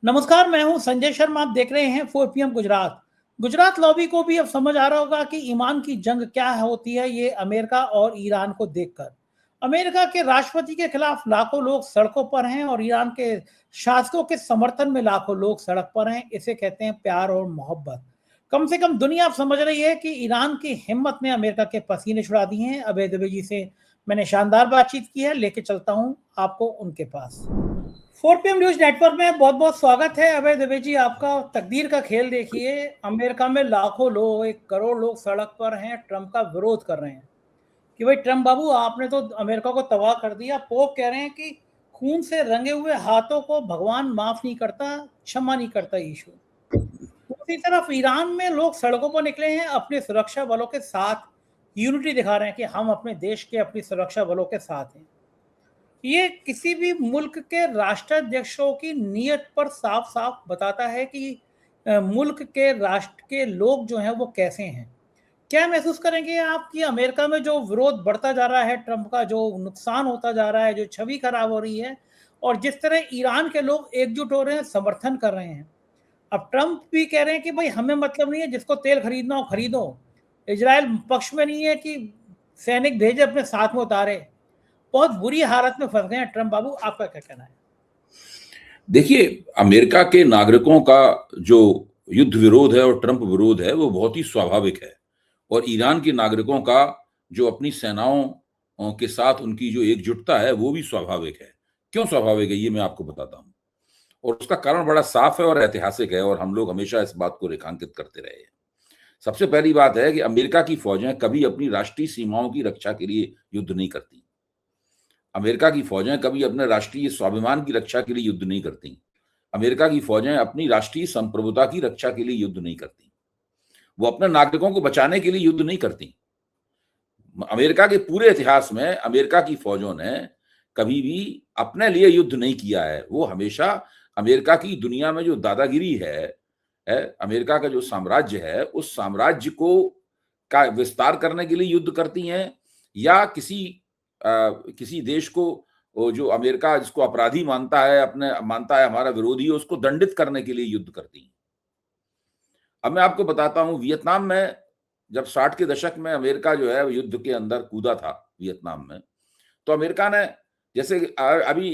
नमस्कार, मैं हूं संजय शर्मा। आप देख रहे हैं 4 पीएम गुजरात। गुजरात लॉबी को भी अब समझ आ रहा होगा कि ईमान की जंग क्या होती है, ये अमेरिका और ईरान को देखकर। अमेरिका के राष्ट्रपति के खिलाफ लाखों लोग सड़कों पर हैं और ईरान के शासकों के समर्थन में लाखों लोग सड़क पर हैं। इसे कहते हैं प्यार और मोहब्बत। कम से कम दुनिया अब समझ रही है कि ईरान की हिम्मत ने अमेरिका के पसीने छुड़ा दिए हैं। अभय दुबे जी से मैंने शानदार बातचीत की है, लेके चलता हूं आपको उनके पास। 4 पीएम न्यूज नेटवर्क में बहुत बहुत स्वागत है। अभय दुबे जी, आपका तकदीर का खेल देखिए। अमेरिका में लाखों लोग, 1 करोड़ लोग सड़क पर हैं, ट्रंप का विरोध कर रहे हैं कि भाई ट्रंप बाबू, आपने तो अमेरिका को तबाह कर दिया। पोप कह रहे हैं कि खून से रंगे हुए हाथों को भगवान माफ नहीं करता, क्षमा नहीं करता यीशु। दूसरी तरफ ईरान में लोग सड़कों पर निकले हैं, अपने सुरक्षा बलों के साथ यूनिटी दिखा रहे हैं कि हम अपने देश के, अपनी सुरक्षा बलों के साथ हैं। ये किसी भी मुल्क के राष्ट्राध्यक्षों की नीयत पर साफ साफ बताता है कि मुल्क के, राष्ट्र के लोग जो हैं वो कैसे हैं। क्या महसूस करेंगे आप कि अमेरिका में जो विरोध बढ़ता जा रहा है, ट्रंप का जो नुकसान होता जा रहा है, जो छवि खराब हो रही है, और जिस तरह ईरान के लोग एकजुट हो रहे हैं, समर्थन कर रहे हैं। अब ट्रंप भी कह रहे हैं कि भाई हमें मतलब नहीं है, जिसको तेल खरीदना हो खरीदो। इजराइल पक्ष में नहीं है कि सैनिक भेजे अपने साथ में उतारे। बहुत बुरी हालत में फंस गए हैं ट्रंप बाबू, आपका क्या कहना है? देखिए, अमेरिका के नागरिकों का जो युद्ध विरोध है और ट्रंप विरोध है, वो बहुत ही स्वाभाविक है। और ईरान के नागरिकों का जो अपनी सेनाओं के साथ उनकी जो एकजुटता है, वो भी स्वाभाविक है। क्यों स्वाभाविक है, ये मैं आपको बताता हूँ। और उसका कारण बड़ा साफ है और ऐतिहासिक है, और हम लोग हमेशा इस बात को रेखांकित करते रहे हैं। सबसे पहली बात है कि अमेरिका की फौजें कभी अपनी राष्ट्रीय सीमाओं की रक्षा के लिए युद्ध नहीं करती। अमेरिका की फौजें कभी अपने राष्ट्रीय स्वाभिमान की रक्षा के लिए युद्ध नहीं करती। अमेरिका की फौजें अपनी राष्ट्रीय संप्रभुता की रक्षा के लिए युद्ध नहीं करती। वो अपने नागरिकों को बचाने के लिए युद्ध नहीं करती। अमेरिका के पूरे इतिहास में अमेरिका की फौजों ने कभी भी अपने लिए युद्ध नहीं किया है। वो हमेशा अमेरिका की दुनिया में जो दादागिरी है अमेरिका का जो साम्राज्य है, उस साम्राज्य को का विस्तार करने के लिए युद्ध करती हैं, या किसी देश को, वो जो अमेरिका जिसको अपराधी मानता है हमारा विरोधी, उसको दंडित करने के लिए युद्ध करती हैं। अब मैं आपको बताता हूं, वियतनाम में जब 60 के दशक में अमेरिका जो है युद्ध के अंदर कूदा था वियतनाम में, तो अमेरिका ने, जैसे अभी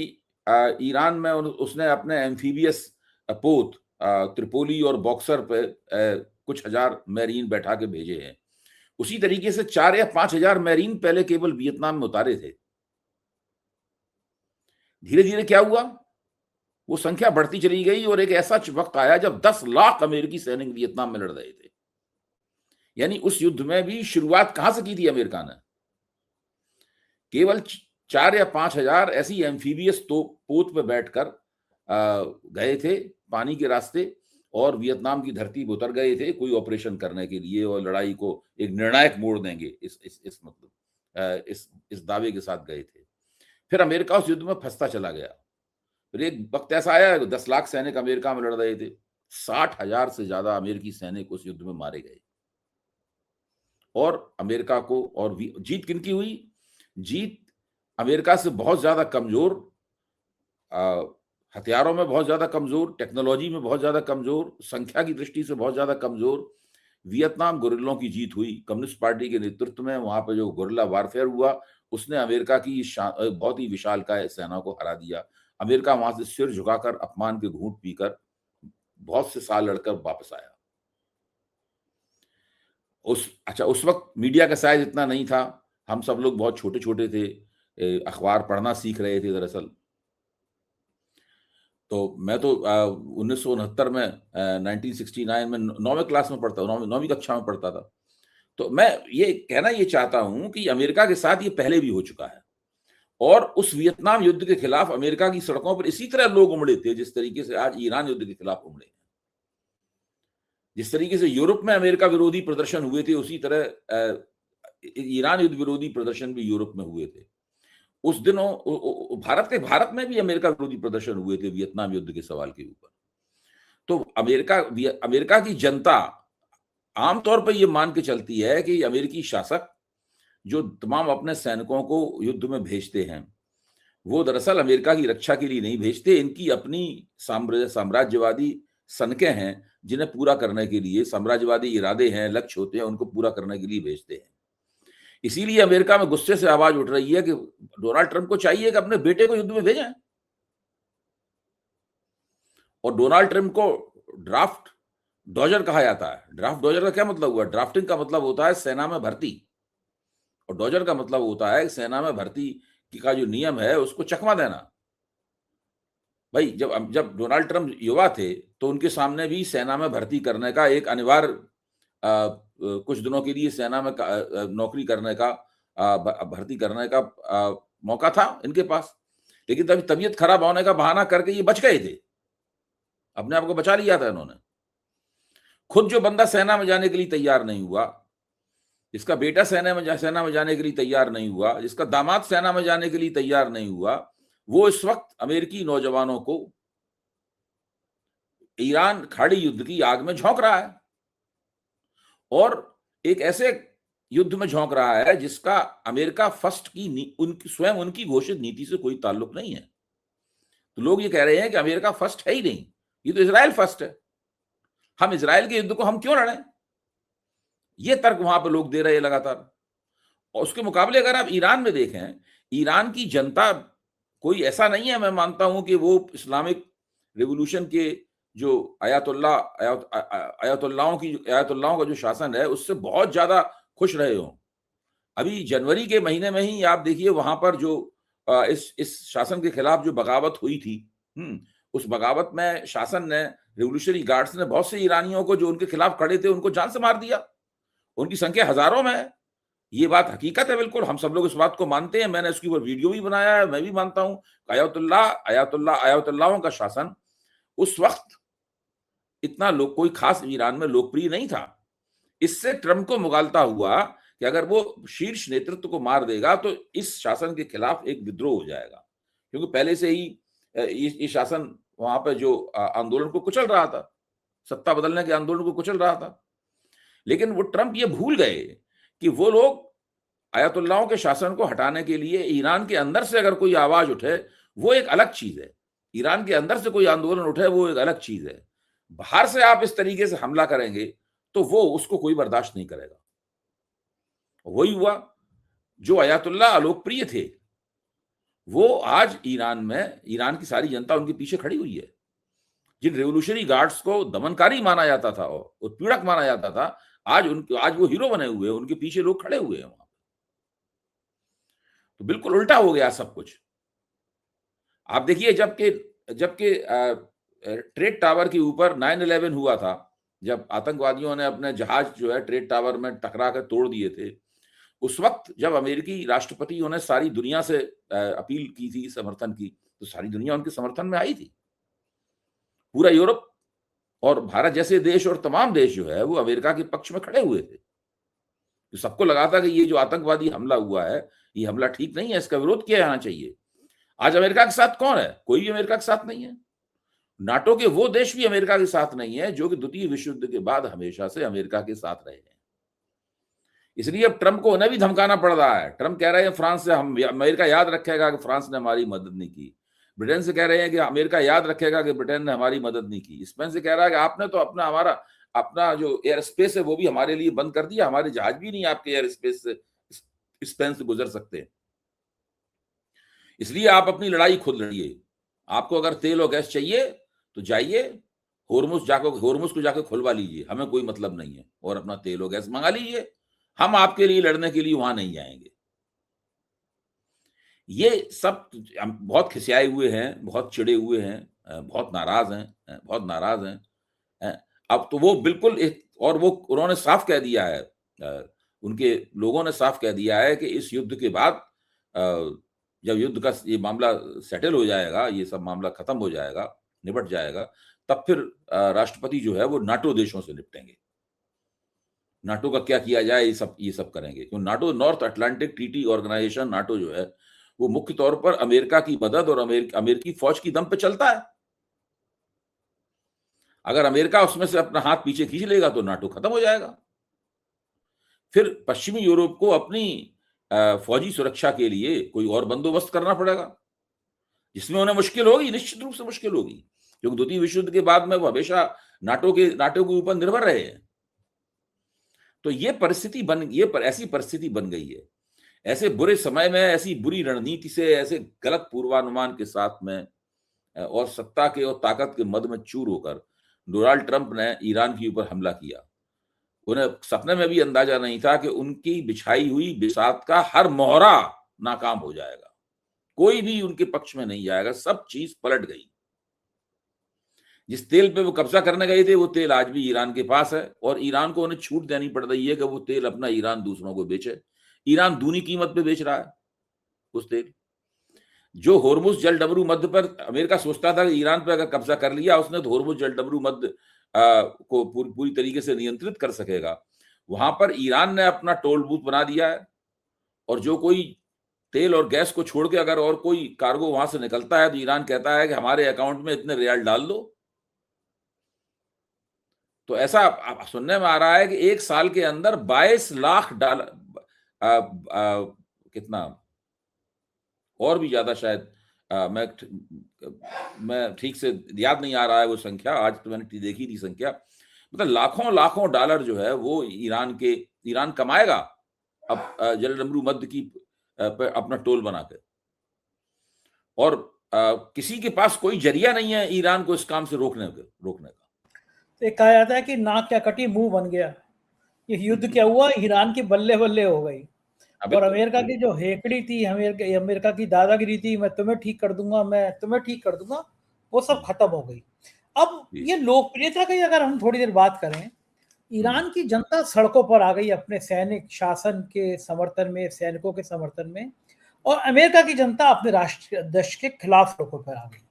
ईरान में उसने अपने एम्फीबियस पोत त्रिपोली और बॉक्सर पे कुछ हजार मैरीन बैठा के भेजे हैं। उसी तरीके से 4 या 5 हजार मैरीन पहले केवल वियतनाम में उतारे थे। धीरे धीरे क्या हुआ, वो संख्या बढ़ती चली गई और एक ऐसा वक्त आया जब 10 लाख अमेरिकी सैनिक वियतनाम में लड़ रहे थे। यानी उस युद्ध में भी शुरुआत कहां से की थी अमेरिका ने? केवल 4 या 5 हजार ऐसी एम्फीबियस पोत पे बैठकर गए थे पानी के रास्ते, और वियतनाम की धरती पर उतर गए थे कोई ऑपरेशन करने के लिए, और लड़ाई को एक निर्णायक मोड़ देंगे, इस दावे के साथ गए थे। फिर अमेरिका उस युद्ध में फंसता चला गया। फिर एक वक्त ऐसा आया, 10 लाख सैनिक अमेरिका में लड़ रहे थे, 60 हजार से ज्यादा अमेरिकी सैनिक उस युद्ध में मारे गए। और अमेरिका को, और जीत किनकी हुई? जीत अमेरिका से बहुत ज्यादा कमजोर, हथियारों में बहुत ज्यादा कमजोर, टेक्नोलॉजी में बहुत ज्यादा कमजोर, संख्या की दृष्टि से बहुत ज्यादा कमजोर वियतनाम गुरिल्लों की जीत हुई। कम्युनिस्ट पार्टी के नेतृत्व में वहां पर जो गुरिल्ला वारफेयर हुआ, उसने अमेरिका की बहुत ही विशालकाय सेना को हरा दिया। अमेरिका वहां से सिर झुकाकर, अपमान के घूंट पीकर, बहुत से साल लड़कर वापस आया। उस वक्त मीडिया का साइज इतना नहीं था, हम सब लोग बहुत छोटे छोटे थे, अखबार पढ़ना सीख रहे थे दरअसल। तो मैं तो 1969 में 1969 में 9वीं क्लास में पढ़ता, 9वीं कक्षा में पढ़ता था। तो मैं ये कहना ये चाहता हूं कि अमेरिका के साथ ये पहले भी हो चुका है, और उस वियतनाम युद्ध के खिलाफ अमेरिका की सड़कों पर इसी तरह लोग उमड़े थे जिस तरीके से आज ईरान युद्ध के खिलाफ उमड़े। जिस तरीके से यूरोप में अमेरिका विरोधी प्रदर्शन हुए थे, उसी तरह ईरान युद्ध विरोधी प्रदर्शन भी यूरोप में हुए थे। उस दिनों भारत में भी अमेरिका विरोधी प्रदर्शन हुए थे वियतनाम युद्ध के सवाल के ऊपर। तो अमेरिका की जनता आमतौर पर यह मान के चलती है कि अमेरिकी शासक जो तमाम अपने सैनिकों को युद्ध में भेजते हैं, वो दरअसल अमेरिका की रक्षा के लिए नहीं भेजते, इनकी अपनी साम्राज्यवादी सनकें हैं जिन्हें पूरा करने के लिए, साम्राज्यवादी इरादे हैं, लक्ष्य होते हैं, उनको पूरा करने के लिए भेजते हैं। इसीलिए अमेरिका में गुस्से से आवाज उठ रही है कि डोनाल्ड ट्रंप को चाहिए कि अपने बेटे को युद्ध में भेजें। और डोनाल्ड ट्रंप को ड्राफ्ट डॉजर कहा जाता है। ड्राफ्ट डॉजर का क्या मतलब हुआ? ड्राफ्टिंग का मतलब होता है सेना में भर्ती, और डॉजर का मतलब होता है सेना में भर्ती का जो नियम है उसको चकमा देना। भाई जब जब डोनाल्ड ट्रंप युवा थे तो उनके सामने भी सेना में भर्ती करने का एक अनिवार्य कुछ दिनों के लिए सेना में नौकरी करने का, भर्ती करने का मौका था इनके पास, लेकिन तभी तबीयत खराब होने का बहाना करके ये बच गए थे, अपने आप को बचा लिया था इन्होंने। खुद जो बंदा सेना में जाने के लिए तैयार नहीं हुआ, जिसका बेटा सेना में जाने के लिए तैयार नहीं हुआ, जिसका दामाद सेना में जाने के लिए तैयार नहीं हुआ, वो इस वक्त अमेरिकी नौजवानों को ईरान खाड़ी युद्ध की आग में झोंक रहा है, और एक ऐसे युद्ध में झोंक रहा है जिसका अमेरिका फर्स्ट की स्वयं उनकी घोषित नीति से कोई ताल्लुक नहीं है। तो लोग ये कह रहे हैं कि अमेरिका फर्स्ट है ही नहीं, ये तो इजराइल फर्स्ट है, हम इजराइल के युद्ध को हम क्यों लड़ें? ये तर्क वहां पर लोग दे रहे हैं लगातार। और उसके मुकाबले अगर आप ईरान में देखें, ईरान की जनता कोई ऐसा नहीं है, मैं मानता हूं कि वो इस्लामिक रिवॉल्यूशन के जो आयतुल्लाहों का जो शासन है उससे बहुत ज्यादा खुश रहे हों। अभी जनवरी के महीने में ही आप देखिए वहां पर जो इस शासन के खिलाफ जो बगावत हुई थी, उस बगावत में शासन ने, रिवोल्यूशनरी गार्ड्स ने बहुत से ईरानियों को जो उनके खिलाफ खड़े थे उनको जान से मार दिया। उनकी संख्या हजारों में है, ये बात हकीकत है, बिल्कुल हम सब लोग इस बात को मानते हैं। मैंने इसके ऊपर वीडियो भी बनाया है, मैं भी मानता हूं आयतुल्लाहों का शासन उस वक्त इतना कोई खास ईरान में लोकप्रिय नहीं था। इससे ट्रंप को मुगालता हुआ कि अगर वो शीर्ष नेतृत्व को मार देगा तो इस शासन के खिलाफ एक विद्रोह हो जाएगा, क्योंकि पहले से ही ये शासन वहां पर जो आंदोलन को कुचल रहा था, सत्ता बदलने के आंदोलन को कुचल रहा था। लेकिन वो ट्रंप ये भूल गए कि वो लोग आयतुल्लाहों के शासन को हटाने के लिए ईरान के अंदर से अगर कोई आवाज उठे वो एक अलग चीज है, ईरान के अंदर से कोई आंदोलन उठे वो एक अलग चीज है। बाहर से आप इस तरीके से हमला करेंगे तो वो उसको कोई बर्दाश्त नहीं करेगा। वही हुआ, जो अयातुल्ला अलोकप्रिय थे वो आज ईरान की सारी जनता उनके पीछे खड़ी हुई है। जिन रेवोल्यूशनरी गार्ड्स को दमनकारी माना जाता था और उत्पीड़क माना जाता था, आज वो हीरो बने हुए हैं, उनके पीछे लोग खड़े हुए हैं वहां। तो बिल्कुल उल्टा हो गया सब कुछ। आप देखिए जबकि ट्रेड टावर के ऊपर 9/11 हुआ था, जब आतंकवादियों ने अपने जहाज जो है ट्रेड टावर में टकरा कर तोड़ दिए थे, उस वक्त जब अमेरिकी राष्ट्रपति ने सारी दुनिया से अपील की थी समर्थन की, तो सारी दुनिया उनके समर्थन में आई थी। पूरा यूरोप और भारत जैसे देश और तमाम देश जो है वो अमेरिका के पक्ष में खड़े हुए थे। तो सबको लगा था कि ये जो आतंकवादी हमला हुआ है, ये हमला ठीक नहीं है, इसका विरोध किया जाना चाहिए। आज अमेरिका के साथ कौन है? कोई भी अमेरिका के साथ नहीं है। नाटो के वो देश भी अमेरिका के साथ नहीं है जो कि द्वितीय विश्व युद्ध के बाद हमेशा से अमेरिका के साथ रहे हैं। इसलिए अब ट्रंप को उन्हें भी धमकाना पड़ रहा है। ट्रंप कह रहे हैं फ्रांस से अमेरिका याद रखेगा कि फ्रांस ने हमारी मदद नहीं की। ब्रिटेन से कह रहे हैं कि अमेरिका याद रखेगा कि ब्रिटेन ने हमारी मदद नहीं की। स्पेन से कह रहा है कि आपने तो अपना जो एयर स्पेस है वो भी हमारे लिए बंद कर दिया, हमारे जहाज भी नहीं आपके एयर स्पेस से स्पेन से गुजर सकते। इसलिए आप अपनी लड़ाई खुद लड़िए। आपको अगर तेल और गैस चाहिए तो जाइए होर्मुज को जाकर खुलवा लीजिए, हमें कोई मतलब नहीं है, और अपना तेल और गैस मंगा लीजिए। हम आपके लिए लड़ने के लिए वहां नहीं जाएंगे। ये सब बहुत खिसियाए हुए हैं, बहुत चिड़े हुए हैं, बहुत नाराज हैं। अब तो वो बिल्कुल और वो उन्होंने साफ कह दिया है, उनके लोगों ने साफ कह दिया है कि इस युद्ध के बाद जब युद्ध का ये मामला सेटल हो जाएगा, ये सब मामला खत्म हो जाएगा, निपट जाएगा, तब फिर राष्ट्रपति जो है वो नाटो देशों से निपटेंगे। नाटो का क्या किया जाए ये सब करेंगे, क्योंकि NATO North Atlantic Treaty Organization NATO जो है वो मुख्य तौर पर अमेरिका की मदद और अमेरिकी फौज की दम पे चलता है। अगर अमेरिका उसमें से अपना हाथ पीछे खींच लेगा तो नाटो खत्म हो जाएगा। फिर पश्चिमी यूरोप को अपनी फौजी सुरक्षा के लिए कोई और बंदोबस्त करना पड़ेगा। जिसमें उन्हें मुश्किल होगी, निश्चित रूप से मुश्किल होगी, क्योंकि द्वितीय विश्व युद्ध के बाद में वो हमेशा नाटो के ऊपर निर्भर रहे हैं। तो ऐसी परिस्थिति बन गई है। ऐसे बुरे समय में, ऐसी बुरी रणनीति से, ऐसे गलत पूर्वानुमान के साथ में और सत्ता के और ताकत के मद में चूर होकर डोनाल्ड ट्रंप ने ईरान के ऊपर हमला किया। उन्हें सपने में भी अंदाजा नहीं था कि उनकी बिछाई हुई बिसात का हर मोहरा नाकाम हो जाएगा, कोई भी उनके पक्ष में नहीं जाएगा, सब चीज पलट गई। जिस तेल पे वो कब्जा करने गए थे, वो तेल आज भी ईरान के पास है और ईरान को उन्हें छूट देनी पड़ रही है कि वो तेल अपना ईरान दूसरों को बेचे। ईरान दूनी कीमत पे बेच रहा है उस तेल। जो होर्मुज जलडमरू मध्य पर अमेरिका सोचता था कि ईरान पे अगर कब्जा कर लिया उसने तो होर्मुज जलडमरू मध्य को पूरी तरीके से नियंत्रित कर सकेगा, वहां पर ईरान ने अपना टोल बूथ बना दिया है। और जो कोई तेल और गैस को छोड़ के अगर और कोई कार्गो वहां से निकलता है तो ईरान कहता है कि हमारे अकाउंट में इतने रियाल डाल दो। तो ऐसा सुनने में आ रहा है कि एक साल के अंदर 22 लाख डॉलर, कितना और भी ज्यादा शायद, मैं ठीक से याद नहीं आ रहा है वो संख्या, आज तो मैंने देखी थी संख्या, मतलब लाखों लाखों डॉलर जो है वो ईरान कमाएगा अब जलडमरू मध्य की अपना टोल बना के। और किसी के पास कोई जरिया नहीं है ईरान को इस काम से रोकने का। तो कहा जाता है कि नाक क्या कटी मुंह बन गया। ये युद्ध क्या हुआ, ईरान की बल्ले बल्ले हो गई। और अमेरिका की जो हेकड़ी थी, अमेरिका की दादागिरी थी, मैं तुम्हें ठीक कर दूंगा, वो सब खत्म हो गई। अब ये लोकप्रियता की अगर हम थोड़ी देर बात करें, ईरान की जनता सड़कों पर आ गई अपने सैनिक शासन के समर्थन में, सैनिकों के समर्थन में, और अमेरिका की जनता अपने राष्ट्राध्यक्ष के खिलाफ सड़कों पर आ गई।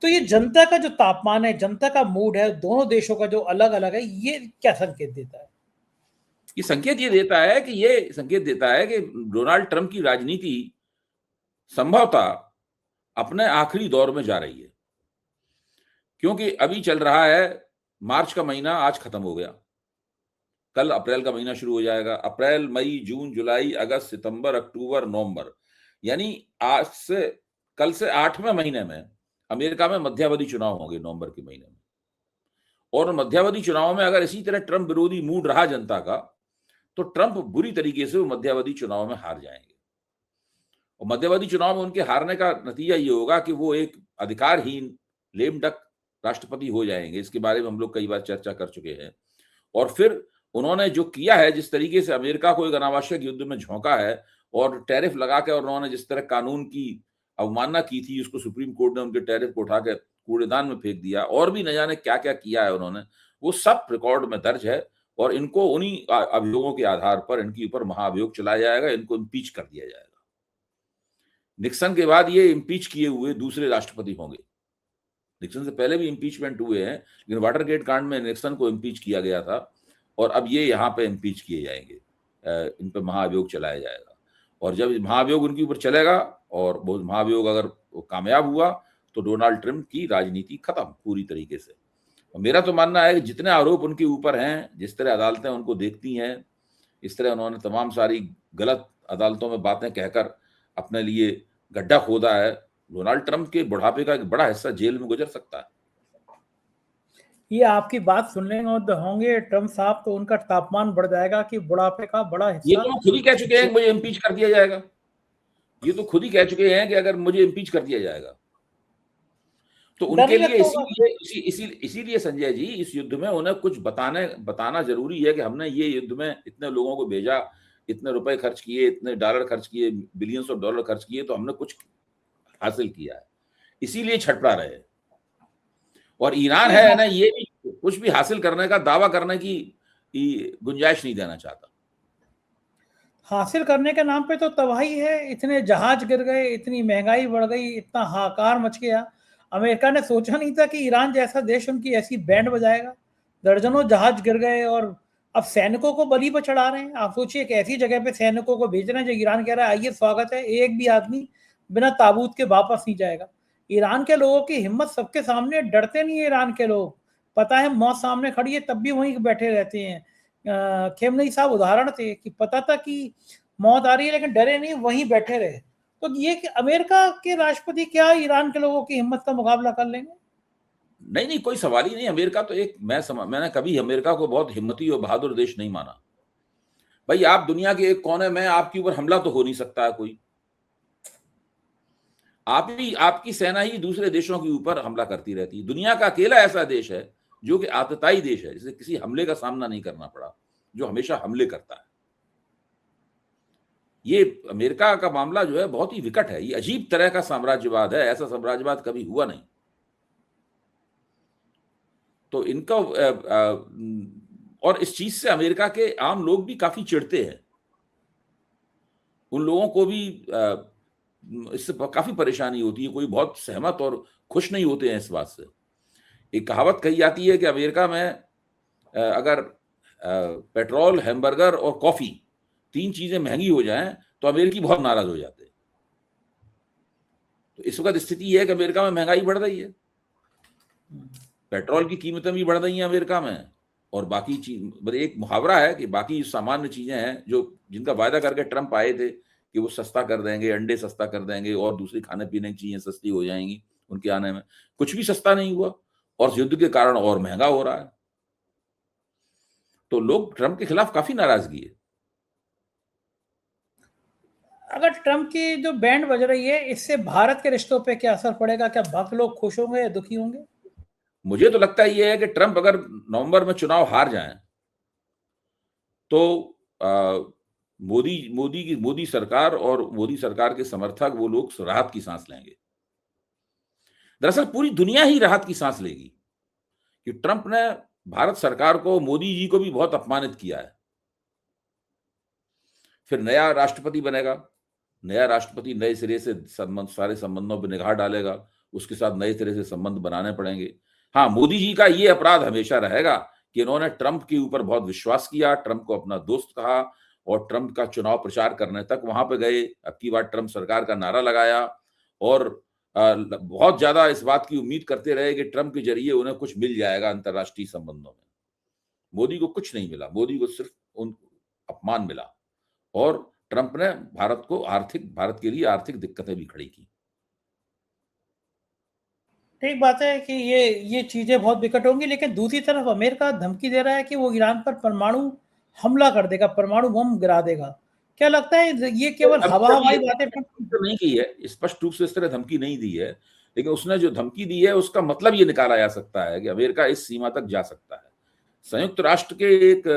तो ये जनता का जो तापमान है, जनता का मूड है, दोनों देशों का जो अलग अलग है, ये क्या संकेत देता है? ये संकेत देता है कि डोनाल्ड ट्रंप की राजनीति संभवतः अपने आखिरी दौर में जा रही है, क्योंकि अभी चल रहा है मार्च का महीना, आज खत्म हो गया, कल अप्रैल का महीना शुरू हो जाएगा। अप्रैल, मई, जून, जुलाई, अगस्त, सितंबर, अक्टूबर, नवंबर, यानी कल से 8वें महीने में अमेरिका में मध्यावधि चुनाव होंगे, नवंबर के महीने में। और मध्यावधि चुनाव में अगर इसी तरह ट्रंप विरोधी मूड रहा जनता का, तो ट्रंप बुरी तरीके से मध्यावधि चुनाव में हार जाएंगे। और मध्यावधि चुनाव में उनके हारने का नतीजा ये होगा कि वो एक अधिकारहीन लेम डक राष्ट्रपति हो जाएंगे। इसके बारे में हम लोग कई बार चर्चा कर चुके हैं। और फिर उन्होंने जो किया है, जिस तरीके से अमेरिका को एक अनावश्यक युद्ध में झोंका है और टैरिफ लगा के, और उन्होंने जिस तरह कानून की अवमानना की थी, उसको सुप्रीम कोर्ट ने उनके टैरिफ को उठा के कूड़ेदान में फेंक दिया, और भी न जाने क्या क्या किया है उन्होंने, वो सब रिकॉर्ड में दर्ज है। और इनको उन्हीं अभियोगों के आधार पर इनके ऊपर महाअभियोग चलाया जाएगा, इनको इम्पीच कर दिया जाएगा। निक्सन के बाद ये इम्पीच किए हुए दूसरे राष्ट्रपति होंगे। निक्सन से पहले भी इम्पीचमेंट हुए हैं, लेकिन वाटरगेट कांड में निक्सन को इम्पीच किया गया था, और अब ये यहाँ पे इम्पीच किए जाएंगे, इन पे महाअभियोग चलाया जाएगा। और जब महाअभियोग उनके ऊपर चलेगा और वो महाअभियोग अगर कामयाब हुआ, तो डोनाल्ड ट्रंप की राजनीति खत्म पूरी तरीके से। और मेरा तो मानना है कि जितने आरोप उनके ऊपर हैं, जिस तरह अदालतें उनको देखती हैं, इस तरह उन्होंने तमाम सारी गलत अदालतों में बातें कहकर अपने लिए गड्ढा खोदा है, डोनाल्ड ट्रंप के बुढ़ापे का एक बड़ा हिस्सा जेल में गुजर सकता है। ये आपकी बात सुनने होंगे ट्रंप साहब, तो उनका तापमान बढ़ जाएगा कि बुढ़ापे का बड़ा हिस्सा। ये तो खुद ही कह चुके हैं मुझे इम्पीच कर दिया जाएगा। ये तो खुद ही कह चुके हैं कि अगर मुझे इम्पीच कर दिया जाएगा, तो उनके लिए इसीलिए संजय जी, इस युद्ध में उन्हें कुछ बताना जरूरी है कि हमने ये युद्ध में इतने लोगों को भेजा, इतने रुपए खर्च किए, इतने डॉलर खर्च किए, बिलियंस ऑफ डॉलर खर्च किए, तो हमने कुछ हासिल किया है, इसीलिए छटपड़ा रहे। और ईरान है ना, ये भी कुछ भी हासिल करने का दावा करने की गुंजाइश नहीं देना चाहता। हासिल करने के नाम पे तो तबाही है, इतने जहाज गिर गए, इतनी महंगाई बढ़ गई, इतना हाहाकार मच गया। अमेरिका ने सोचा नहीं था कि ईरान जैसा देश उनकी ऐसी बैंड बजाएगा। दर्जनों जहाज गिर गए और अब सैनिकों को बलि पर चढ़ा रहे हैं। आप सोचिए, एक ऐसी जगह पे सैनिकों को भेज रहे हैं जो ईरान कह रहा है आइए स्वागत है, एक भी आदमी बिना ताबूत के वापस नहीं जाएगा। ईरान के लोगों की हिम्मत सबके सामने, डरते नहीं है ईरान के लोग, पता है मौत सामने खड़ी है तब भी वहीं बैठे रहते हैं। खेमनेई साहब उदाहरण थे कि पता था कि मौत आ रही है लेकिन डरे नहीं, वहीं बैठे रहे। तो ये कि अमेरिका के राष्ट्रपति क्या ईरान के लोगों की हिम्मत का मुकाबला कर लेंगे? नहीं नहीं, कोई सवाल ही नहीं। अमेरिका तो एक मैंने कभी अमेरिका को बहुत हिम्मती और बहादुर देश नहीं माना। भाई आप दुनिया के एक कोने में, आपके ऊपर हमला तो हो नहीं सकता है कोई। आप ही, आपकी सेना ही दूसरे देशों के ऊपर हमला करती रहती है। दुनिया का अकेला ऐसा देश है जो कि आतताई देश है, जिसे किसी हमले का सामना नहीं करना पड़ा, जो हमेशा हमले करता है। ये अमेरिका का मामला जो है बहुत ही विकट है। ये अजीब तरह का साम्राज्यवाद है, ऐसा साम्राज्यवाद कभी हुआ नहीं। तो इनका और इस चीज से अमेरिका के आम लोग भी काफी चिढ़ते हैं। उन लोगों को भी इससे काफी परेशानी होती है। कोई बहुत सहमत और खुश नहीं होते हैं इस बात से। एक कहावत कही जाती है कि अमेरिका में अगर पेट्रोल, हैमबर्गर और कॉफी, 3 चीजें महंगी हो जाएं तो अमेरिकी बहुत नाराज हो जाते हैं। तो इस वक्त स्थिति यह है कि अमेरिका में महंगाई बढ़ रही है, पेट्रोल की कीमतें भी बढ़ रही हैं अमेरिका में, और बाकी चीज, एक मुहावरा है कि बाकी सामान्य चीजें हैं जो जिनका वायदा करके ट्रंप आए थे कि वो सस्ता कर देंगे, अंडे सस्ता कर देंगे और दूसरी खाने पीने की चीजें सस्ती हो जाएंगी उनके आने में, कुछ भी सस्ता नहीं हुआ और युद्ध के कारण और महंगा हो रहा है। तो लोग ट्रंप के खिलाफ काफी नाराजगी है। अगर ट्रंप की जो बैंड बज रही है, इससे भारत के रिश्तों पे क्या असर पड़ेगा? क्या भक्त लोग खुश होंगे या दुखी होंगे? मुझे तो लगता है ये है कि ट्रंप अगर नवंबर में चुनाव हार जाएं तो मोदी सरकार और मोदी सरकार के समर्थक, वो लोग राहत की सांस लेंगे। दरअसल पूरी दुनिया ही राहत की सांस लेगी कि ट्रंप ने भारत सरकार को, मोदी जी को भी बहुत अपमानित किया है। फिर नया राष्ट्रपति बनेगा, नया राष्ट्रपति नए सिरे से सारे संबंधों पर निगाह डालेगा, उसके साथ नए सिरे से संबंध बनाने पड़ेंगे। हाँ, मोदी जी का ये अपराध हमेशा रहेगा कि इन्होंने ट्रंप के ऊपर बहुत विश्वास किया, ट्रंप को अपना दोस्त कहा और ट्रंप का चुनाव प्रचार करने तक वहां पे गए, अब की बार ट्रंप सरकार का नारा लगाया और बहुत ज्यादा इस बात की उम्मीद करते रहे कि ट्रंप के जरिए उन्हें कुछ मिल जाएगा अंतर्राष्ट्रीय संबंधों में। मोदी को कुछ नहीं मिला, मोदी को सिर्फ अपमान मिला और ट्रंप ने भारत के लिए आर्थिक दिक्कतें भी खड़ी की। ठीक बात है कि ये चीजें बहुत विकट होंगी, लेकिन दूसरी तरफ अमेरिका धमकी दे रहा है कि वो ईरान पर परमाणु हमला कर देगा, परमाणु बम गिरा देगा। क्या लगता है ये केवल हवा-हवाई बातें? तो नहीं की है, स्पष्ट रूप से इस तरह धमकी नहीं दी है, लेकिन उसने जो धमकी दी है उसका मतलब ये निकाला जा सकता है कि अमेरिका इस सीमा तक जा सकता है। संयुक्त राष्ट्र के एक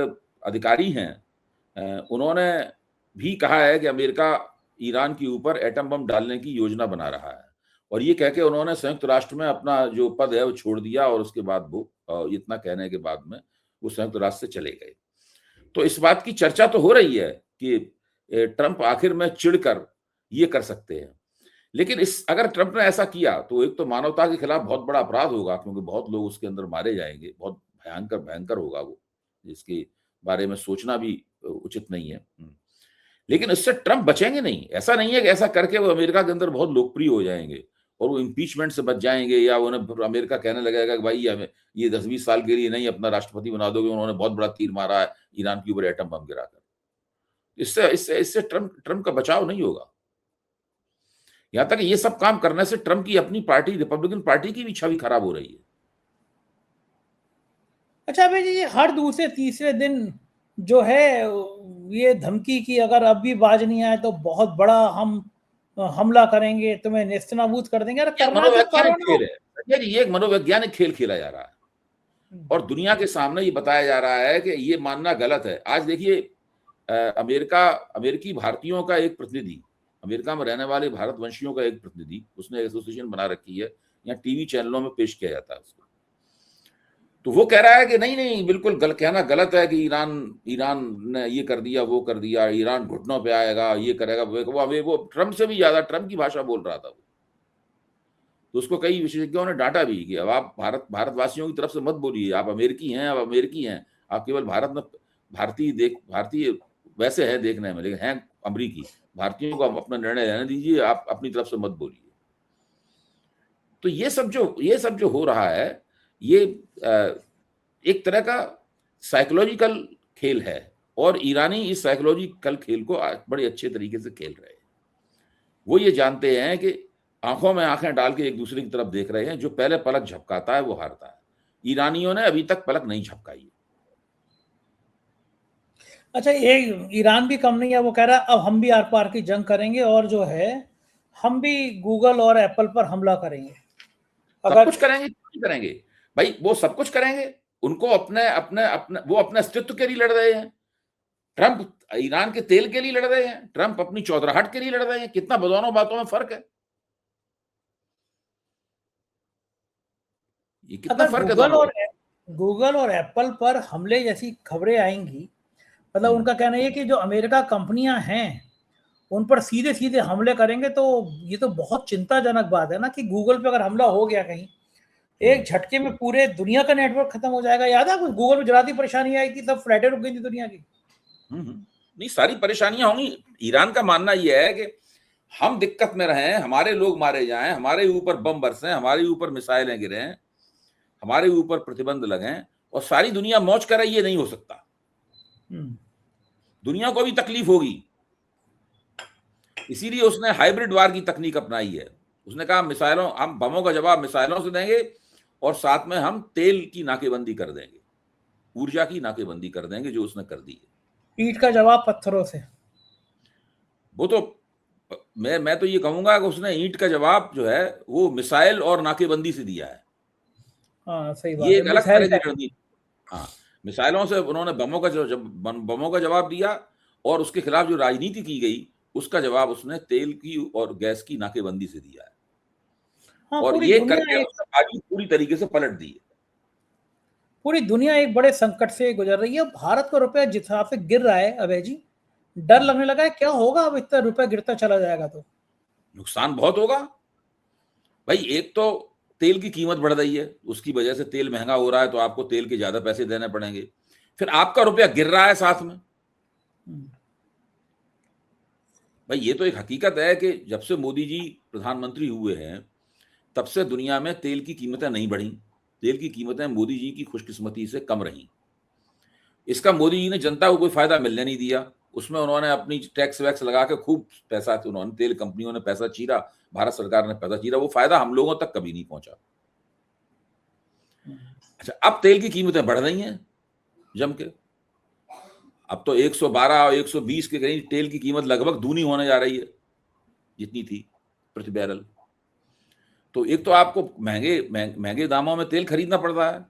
अधिकारी हैं, उन्होंने भी कहा है कि अमेरिका ईरान के ऊपर एटम बम डालने की योजना बना रहा है, और ये कह के उन्होंने संयुक्त राष्ट्र में अपना जो पद है वो छोड़ दिया और उसके बाद वो इतना कहने के बाद में वो संयुक्त राष्ट्र से चले गए। तो इस बात की चर्चा तो हो रही है कि ट्रंप आखिर में चिढ़कर ये कर सकते हैं, लेकिन अगर ट्रंप ने ऐसा किया तो एक तो मानवता के खिलाफ बहुत बड़ा अपराध होगा, क्योंकि बहुत लोग उसके अंदर मारे जाएंगे, बहुत भयंकर होगा वो, जिसके बारे में सोचना भी उचित नहीं है। लेकिन इससे ट्रंप बचेंगे नहीं। ऐसा नहीं है कि ऐसा करके वो अमेरिका के अंदर बहुत लोकप्रिय हो जाएंगे और वो इम्पीचमेंट से बच जाएंगे, या उन्हें अमेरिका कहने लगेगा कि भाई ये 10-20 साल के लिए नहीं अपना राष्ट्रपति बना दोगे, उन्होंने बहुत बड़ा तीर मारा है ईरान के ऊपर एटम बम गिराकर। इससे ट्रंप का बचाव नहीं होगा। यहां तक ये सब काम करने से ट्रंप की अपनी पार्टी, रिपब्लिकन पार्टी की भी छवि खराब हो रही है। अच्छा भाई जी, हर दूसरे तीसरे दिन जो है ये धमकी की, अगर अब भी बाज नहीं आए तो बहुत बड़ा हम हमला करेंगे, तुम्हें नेस्तनाबूद कर देंगे। ये एक मनोवैज्ञानिक खेल खेला जा रहा है और दुनिया के सामने ये बताया जा रहा है कि ये मानना गलत है। आज देखिए, अमेरिकी भारतीयों का एक प्रतिनिधि, अमेरिका में रहने वाले भारतवंशियों का एक प्रतिनिधि, उसने एसोसिएशन बना रखी है, यहाँ टीवी चैनलों में पेश किया जाता है उसको। तो वो कह रहा है कि नहीं बिल्कुल कहना गलत है कि ईरान ने ये कर दिया, वो कर दिया, ईरान घुटनों पे आएगा, ये करेगा, वो ट्रंप से भी ज्यादा ट्रंप की भाषा बोल रहा था वो। तो उसको कई विशेषज्ञों ने डांटा भी कि अब आप भारतवासियों की तरफ से मत बोलिए, आप अमेरिकी हैं, आप केवल भारत में भारतीय वैसे है देखने में, लेकिन हैं अमरीकी। भारतीयों को अपना निर्णय लेने दीजिए, आप अपनी तरफ से मत बोलिए। तो ये सब जो हो रहा है, ये एक तरह का साइकोलॉजिकल खेल है और ईरानी इस साइकोलॉजिकल खेल को बड़े अच्छे तरीके से खेल रहे हैं। वो ये जानते हैं कि आंखों में आंखें डाल के एक दूसरे की तरफ देख रहे हैं, जो पहले पलक झपकाता है वो हारता है। ईरानियों ने अभी तक पलक नहीं झपकाई। अच्छा, ये ईरान भी कम नहीं है, वो कह रहा है अब हम भी आर पार की जंग करेंगे और जो है हम भी गूगल और एप्पल पर हमला करेंगे। सब कुछ करेंगे, क्यों नहीं करेंगे भाई, वो सब कुछ करेंगे। उनको अपने अपने अपने वो अपने अस्तित्व के लिए लड़ रहे हैं। ट्रंप ईरान के तेल के लिए लड़ रहे हैं, ट्रंप अपनी चौधराहट के लिए लड़ रहे हैं। कितना दोनों बातों में फर्क है, ये कितना फर्क है दोनों। गूगल और एप्पल पर हमले जैसी खबरें आएंगी, मतलब उनका कहना है कि जो अमेरिका कंपनियां हैं उन पर सीधे सीधे हमले करेंगे, तो ये तो बहुत चिंताजनक बात है ना कि गूगल पे अगर हमला हो गया कहीं, एक झटके में पूरे दुनिया का नेटवर्क खत्म हो जाएगा। याद है गूगल में जरा सी परेशानी आई थी, सब फ्लाइटें रुक गई थी दुनिया की। नहीं, सारी परेशानियां होंगी। ईरान का मानना यह है कि हम दिक्कत में रहे, हमारे लोग मारे जाएं, हमारे ऊपर बम बरसें, हमारे ऊपर मिसाइलें गिरें, हमारे ऊपर प्रतिबंध लगें और सारी दुनिया मौज करे, ये नहीं हो सकता। दुनिया को भी तकलीफ होगी। इसीलिए उसने हाइब्रिड वार की तकनीक अपनाई है। उसने कहा मिसाइलों, हम बमों का जवाब मिसाइलों से देंगे और साथ में हम तेल की नाकेबंदी कर देंगे, ऊर्जा की नाकेबंदी कर देंगे, जो उसने कर दी है। ईंट का जवाब पत्थरों से। वो तो मैं तो ये कहूंगा कि उसने ईंट का जवाब जो है वो मिसाइल और नाकेबंदी से दिया है। हाँ, सही बात ये है। एक अलग तरह की रणनीति। हाँ, मिसाइलों से उन्होंने बमों का जवाब दिया और उसके खिलाफ जो राजनीति की गई उसका जवाब उसने तेल की और गैस की नाकेबंदी से दिया है। हाँ, और ये करके उसने बाजी पूरी तरीके से पलट दी है। पूरी दुनिया एक बड़े संकट से गुजर रही है। भारत का रुपया जिस हिसाब से गिर रहा है अभय जी, डर लगने लगा है क्या होगा अब इतना रुपया गिरता चला जाएगा तो। नुकसान बहुत होगा भाई। एक तो तेल की कीमत बढ़ रही है, उसकी वजह से तेल महंगा हो रहा है, तो आपको तेल के ज्यादा पैसे देने पड़ेंगे। फिर आपका रुपया गिर रहा है साथ में। भाई ये तो एक हकीकत है कि जब से मोदी जी प्रधानमंत्री हुए हैं तब से दुनिया में तेल की कीमतें नहीं बढ़ी। तेल की कीमतें मोदी जी की खुशकिस्मती से कम रही। इसका मोदी जी ने जनता को कोई फायदा मिलने नहीं दिया। उसमें उन्होंने अपनी टैक्स वैक्स लगा के खूब पैसा, उन्होंने तेल कंपनियों ने पैसा चीरा, भारत सरकार ने पैसा चीरा, वो फायदा हम लोगों तक कभी नहीं पहुंचा। अच्छा, अब तेल की कीमतें बढ़ रही हैं जम के। अब तो 112 और 120 के करीब तेल की कीमत लगभग दूनी होने जा रही है जितनी थी प्रति बैरल। तो एक तो आपको महंगे दामों में तेल खरीदना पड़ रहा है,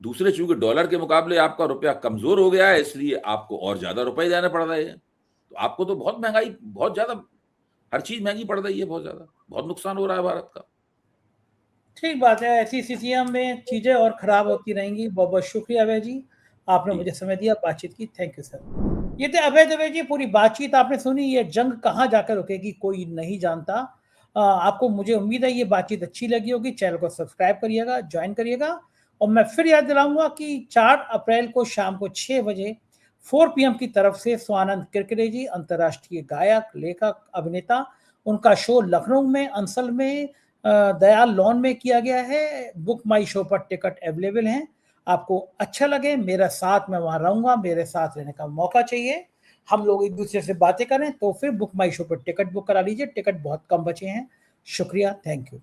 दूसरे चूंकि डॉलर के मुकाबले आपका रुपया कमजोर हो गया है, इसलिए आपको और ज्यादा रुपए देने पड़ रहे हैं। तो आपको तो बहुत महंगाई, बहुत ज्यादा हर चीज महंगी पड़ रही है, बहुत ज्यादा, बहुत नुकसान हो रहा है भारत का। ठीक बात है, ऐसी स्थितियों में चीजें और खराब होती रहेंगी। बहुत बहुत शुक्रिया अभय जी, आपने मुझे समय दिया, बातचीत की। Thank you sir. ये थे अभय दवे जी। पूरी बातचीत आपने सुनी। ये जंग कहाँ जाकर रुकेगी कोई नहीं जानता। आपको, मुझे उम्मीद है ये बातचीत अच्छी लगी होगी। चैनल को सब्सक्राइब करिएगा, ज्वाइन करिएगा। और मैं फिर याद दिलाऊंगा कि 4 अप्रैल को शाम को 6 बजे 4 PM की तरफ से स्वानंद किरकिरे जी, अंतर्राष्ट्रीय गायक, लेखक, अभिनेता, उनका शो लखनऊ में अंसल में दयाल लॉन में किया गया है। बुक माई शो पर टिकट अवेलेबल हैं। आपको अच्छा लगे, मेरा साथ, मैं वहां रहूंगा, मेरे साथ रहने का मौका चाहिए, हम लोग एक दूसरे से बातें करें, तो फिर बुक माई शो पर टिकट बुक करा लीजिए। टिकट बहुत कम बचे हैं। शुक्रिया, थैंक यू।